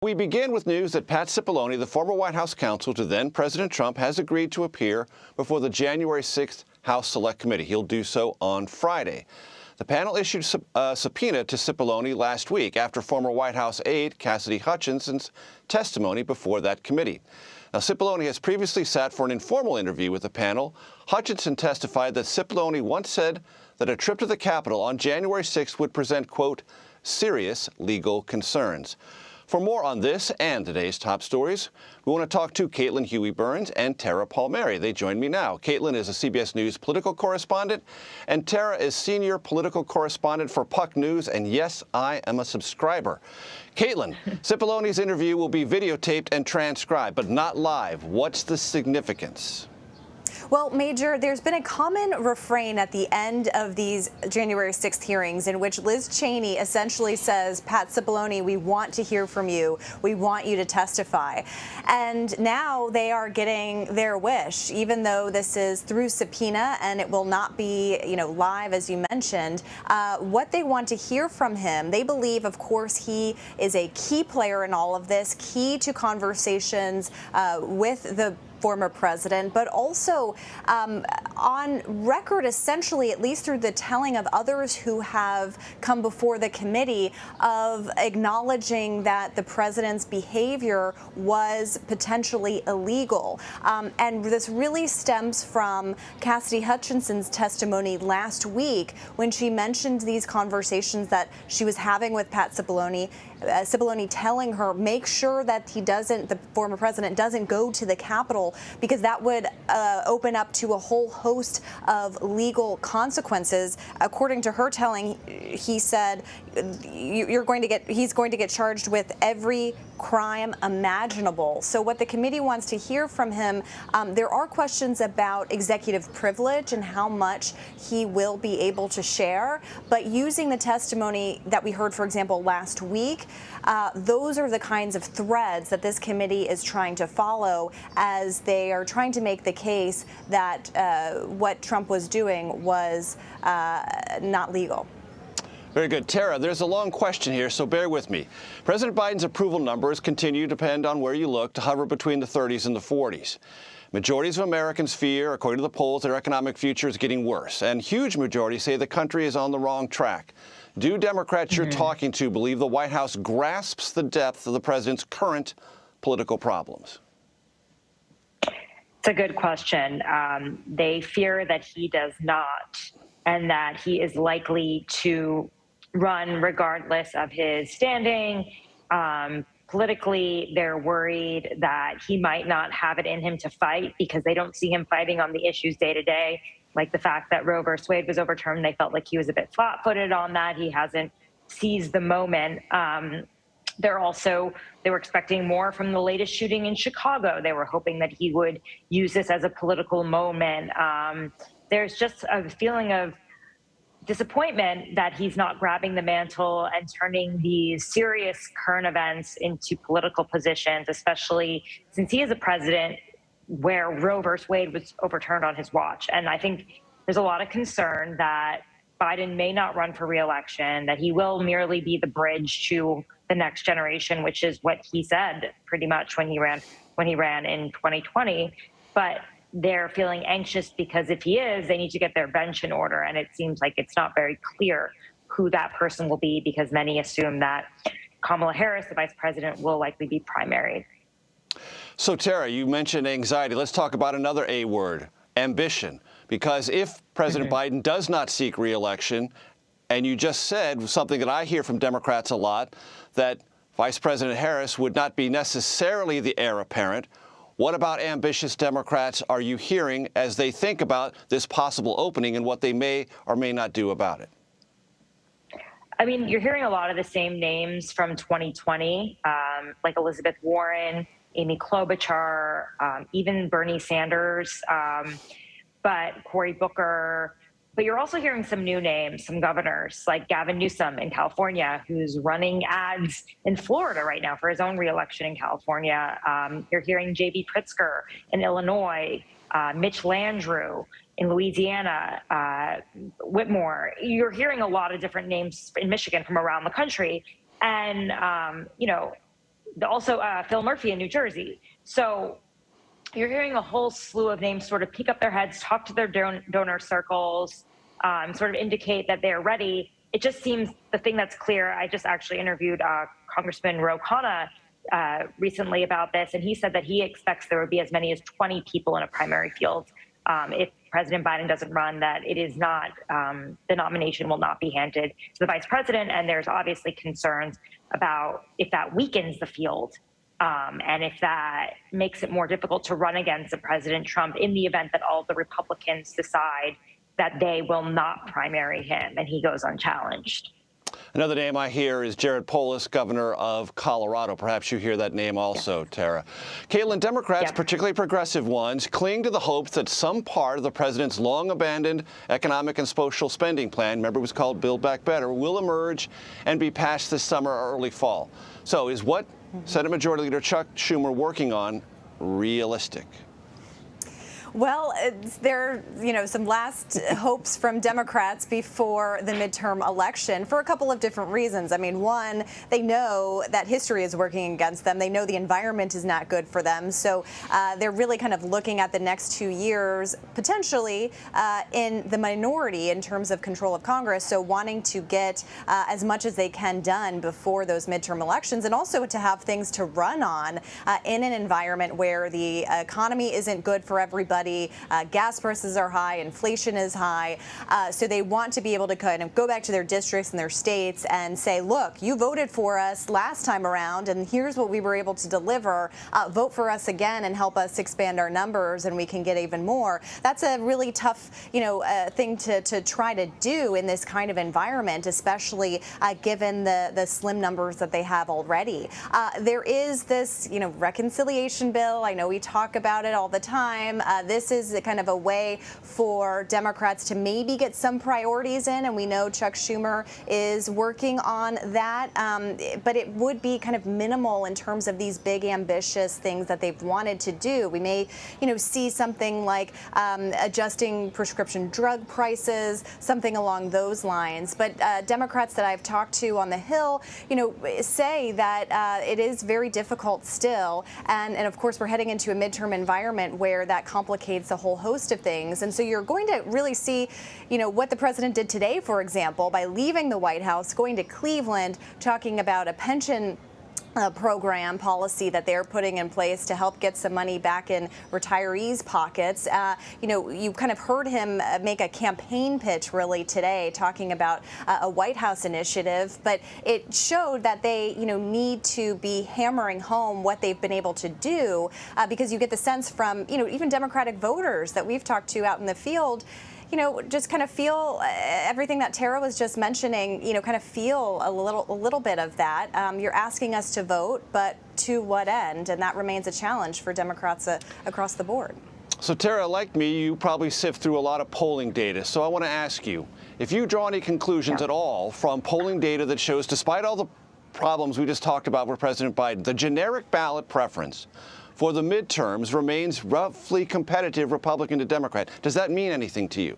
We begin with news that Pat Cipollone, the former White House counsel to then President Trump, has agreed to appear before the January 6th House Select Committee. He'll do so on Friday. The panel issued a subpoena to Cipollone last week after former White House aide Cassidy Hutchinson's testimony before that committee. Now, Cipollone has previously sat for an informal interview with the panel. Hutchinson testified that Cipollone once said that a trip to the Capitol on January 6th would present, quote, serious legal concerns. For more on this and today's top stories, we want to talk to Caitlin Huey-Burns and Tara Palmeri. They join me now. Caitlin is a CBS News political correspondent, and Tara is senior political correspondent for Puck News, and yes, I am a subscriber. Caitlin, Cipollone's interview will be videotaped and transcribed, but not live. What's the significance? Well, Major, there's been a common refrain at the end of these January 6th hearings in which Liz Cheney essentially says, Pat Cipollone, we want to hear from you. We want you to testify. And now they are getting their wish, even though this is through subpoena and it will not be, live, as you mentioned. What they want to hear from him, they believe, of course, he is a key player in all of this, key to conversations with the former president, but also on record, essentially, at least through the telling of others who have come before the committee, of acknowledging that the president's behavior was potentially illegal. And this really stems from Cassidy Hutchinson's testimony last week when she mentioned these conversations that she was having with Pat Cipollone. Cipollone telling her, make sure that the former president doesn't go to the Capitol, because that would open up to a whole host of legal consequences. According to her telling, he said, he's going to get charged with every crime imaginable. So what the committee wants to hear from him, there are questions about executive privilege and how much he will be able to share. But using the testimony that we heard, for example, last week, those are the kinds of threads that this committee is trying to follow as they are trying to make the case that what Trump was doing was not legal. Very good. Tara, there's a long question here, so bear with me. President Biden's approval numbers continue to depend on where you look to hover between the 30s and the 40s. Majorities of Americans fear, according to the polls, their economic future is getting worse, and huge majorities say the country is on the wrong track. Do Democrats you're talking to believe the White House grasps the depth of the president's current political problems? It's a good question. They fear that he does not, and that he is likely to run regardless of his standing. Politically, they're worried that he might not have it in him to fight because they don't see him fighting on the issues day to day, like the fact that Roe v. Wade was overturned. They felt like he was a bit flat-footed on that. He hasn't seized the moment. They were expecting more from the latest shooting in Chicago. They were hoping that he would use this as a political moment. There's just a feeling of disappointment that he's not grabbing the mantle and turning these serious current events into political positions, especially since he is a president where Roe v. Wade was overturned on his watch. And I think there's a lot of concern that Biden may not run for re-election, that he will merely be the bridge to the next generation, which is what he said pretty much when he ran in 2020. But they're feeling anxious because if he is, they need to get their bench in order. And it seems like it's not very clear who that person will be, because many assume that Kamala Harris, the vice president, will likely be primaried. So, Tara, you mentioned anxiety. Let's talk about another A word, ambition. Because if President Biden does not seek re-election, and you just said something that I hear from Democrats a lot, that Vice President Harris would not be necessarily the heir apparent, what about ambitious Democrats are you hearing as they think about this possible opening and what they may or may not do about it? I mean, you're hearing a lot of the same names from 2020, like Elizabeth Warren, Amy Klobuchar, even Bernie Sanders, but Cory Booker. But you're also hearing some new names, some governors like Gavin Newsom in California, who's running ads in Florida right now for his own reelection in California. You're hearing J.B. Pritzker in Illinois, Mitch Landrieu in Louisiana, Whitmore. You're hearing a lot of different names in Michigan from around the country. And, also Phil Murphy in New Jersey. So you're hearing a whole slew of names sort of peek up their heads, talk to their donor circles, sort of indicate that they're ready. It just seems the thing that's clear. I just actually interviewed Congressman Ro Khanna recently about this, and he said that he expects there would be as many as 20 people in a primary field if President Biden doesn't run, that it is not, the nomination will not be handed to the vice president. And there's obviously concerns about if that weakens the field and if that makes it more difficult to run against President Trump in the event that all the Republicans decide that they will not primary him and he goes unchallenged. Another name I hear is Jared Polis, governor of Colorado. Perhaps you hear that name also, yes. Tara. Caitlin, Democrats, particularly progressive ones, cling to the hopes that some part of the president's long-abandoned economic and social spending plan, remember it was called Build Back Better, will emerge and be passed this summer or early fall. So is what Senate Majority Leader Chuck Schumer working on realistic? Well, there are, some last hopes from Democrats before the midterm election for a couple of different reasons. I mean, one, they know that history is working against them. They know the environment is not good for them. So they're really kind of looking at the next 2 years, potentially in the minority in terms of control of Congress. So wanting to get as much as they can done before those midterm elections, and also to have things to run on in an environment where the economy isn't good for everybody. Gas prices are high, inflation is high, so they want to be able to kind of go back to their districts and their states and say, look, you voted for us last time around, and here's what we were able to deliver. Vote for us again and help us expand our numbers, and we can get even more. That's a really tough, thing to try to do in this kind of environment, especially given the slim numbers that they have already. There is this, reconciliation bill. I know we talk about it all the time. This is kind of a way for Democrats to maybe get some priorities in, and we know Chuck Schumer is working on that, but it would be kind of minimal in terms of these big, ambitious things that they've wanted to do. We may, see something like adjusting prescription drug prices, something along those lines. But Democrats that I've talked to on the Hill, say that it is very difficult still, and of course we're heading into a midterm environment where that complicates a whole host of things. And so you're going to really see, what the president did today, for example, by leaving the White House, going to Cleveland, talking about a pension program policy that they're putting in place to help get some money back in retirees' pockets. You kind of heard him make a campaign pitch really today, talking about a White House initiative, but it showed that they, need to be hammering home what they've been able to do, because you get the sense from, even Democratic voters that we've talked to out in the field, just kind of feel everything that Tara was just mentioning, kind of feel a little bit of that. You're asking us to vote, but to what end? And that remains a challenge for Democrats across the board. So Tara, like me, you probably sift through a lot of polling data. So I want to ask you, if you draw any conclusions at all from polling data that shows, despite all the problems we just talked about with President Biden, the generic ballot preference for the midterms remains roughly competitive Republican to Democrat. Does that mean anything to you?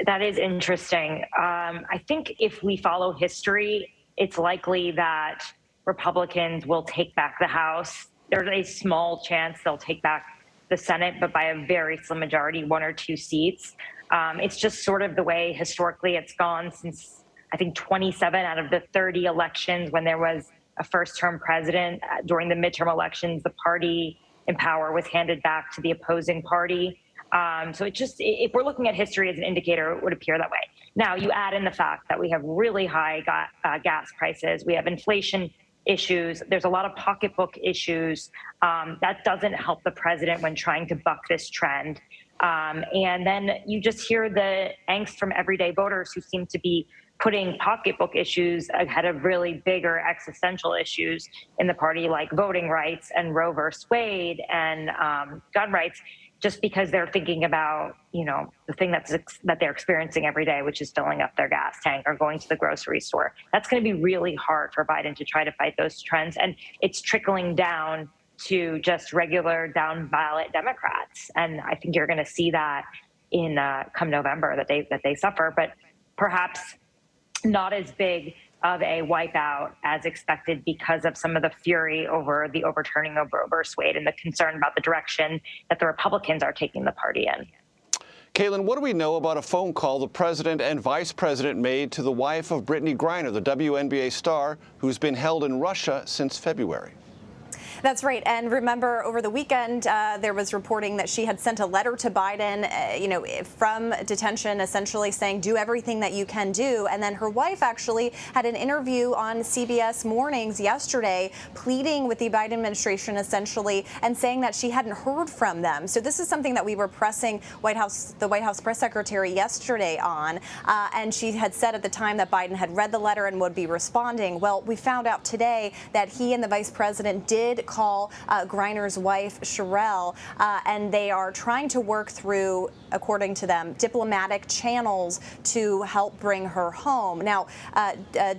That is interesting. I think if we follow history, it's likely that Republicans will take back the House. There's a small chance they'll take back the Senate, but by a very slim majority, 1 or 2 seats. It's just sort of the way historically it's gone since, I think, 27 out of the 30 elections when there was a first-term president. During the midterm elections, the party in power was handed back to the opposing party. So if we're looking at history as an indicator, it would appear that way. Now, you add in the fact that we have really high gas prices, we have inflation issues, there's a lot of pocketbook issues. That doesn't help the president when trying to buck this trend. And then you just hear the angst from everyday voters who seem to be putting pocketbook issues ahead of really bigger existential issues in the party, like voting rights and Roe versus Wade and gun rights, just because they're thinking about, the thing that they're experiencing every day, which is filling up their gas tank or going to the grocery store. That's going to be really hard for Biden to try to fight those trends. And it's trickling down to just regular down ballot Democrats. And I think you're going to see that in come November that they suffer, but perhaps not as big of a wipeout as expected because of some of the fury over the overturning of Roe v. Wade and the concern about the direction that the Republicans are taking the party in. Caitlin, what do we know about a phone call the president and vice president made to the wife of Brittany Griner, the WNBA star, who's been held in Russia since February? That's right. And remember, over the weekend, there was reporting that she had sent a letter to Biden, from detention, essentially saying, do everything that you can do. And then her wife actually had an interview on CBS Mornings yesterday, pleading with the Biden administration, essentially, and saying that she hadn't heard from them. So this is something that we were pressing the White House press secretary yesterday on. And she had said at the time that Biden had read the letter and would be responding. Well, we found out today that he and the vice president did call Griner's wife, Sherelle, and they are trying to work through, according to them, diplomatic channels to help bring her home. Now,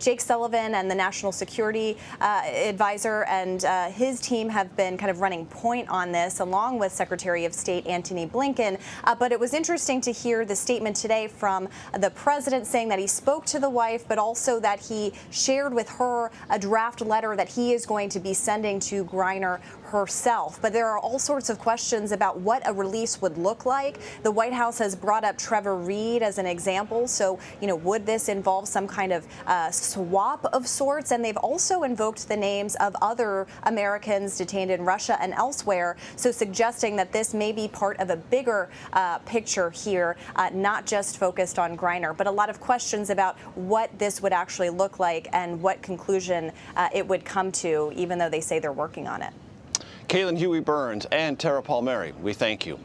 Jake Sullivan and the National Security Advisor and his team have been kind of running point on this, along with Secretary of State Antony Blinken. But it was interesting to hear the statement today from the president saying that he spoke to the wife, but also that he shared with her a draft letter that he is going to be sending to Griner herself. But there are all sorts of questions about what a release would look like. The White House has brought up Trevor Reed as an example. So, would this involve some kind of swap of sorts? And they've also invoked the names of other Americans detained in Russia and elsewhere. So suggesting that this may be part of a bigger picture here, not just focused on Griner, but a lot of questions about what this would actually look like and what conclusion it would come to, even though they say they're working on it. Caitlin Huey-Burns and Tara Palmeri, we thank you.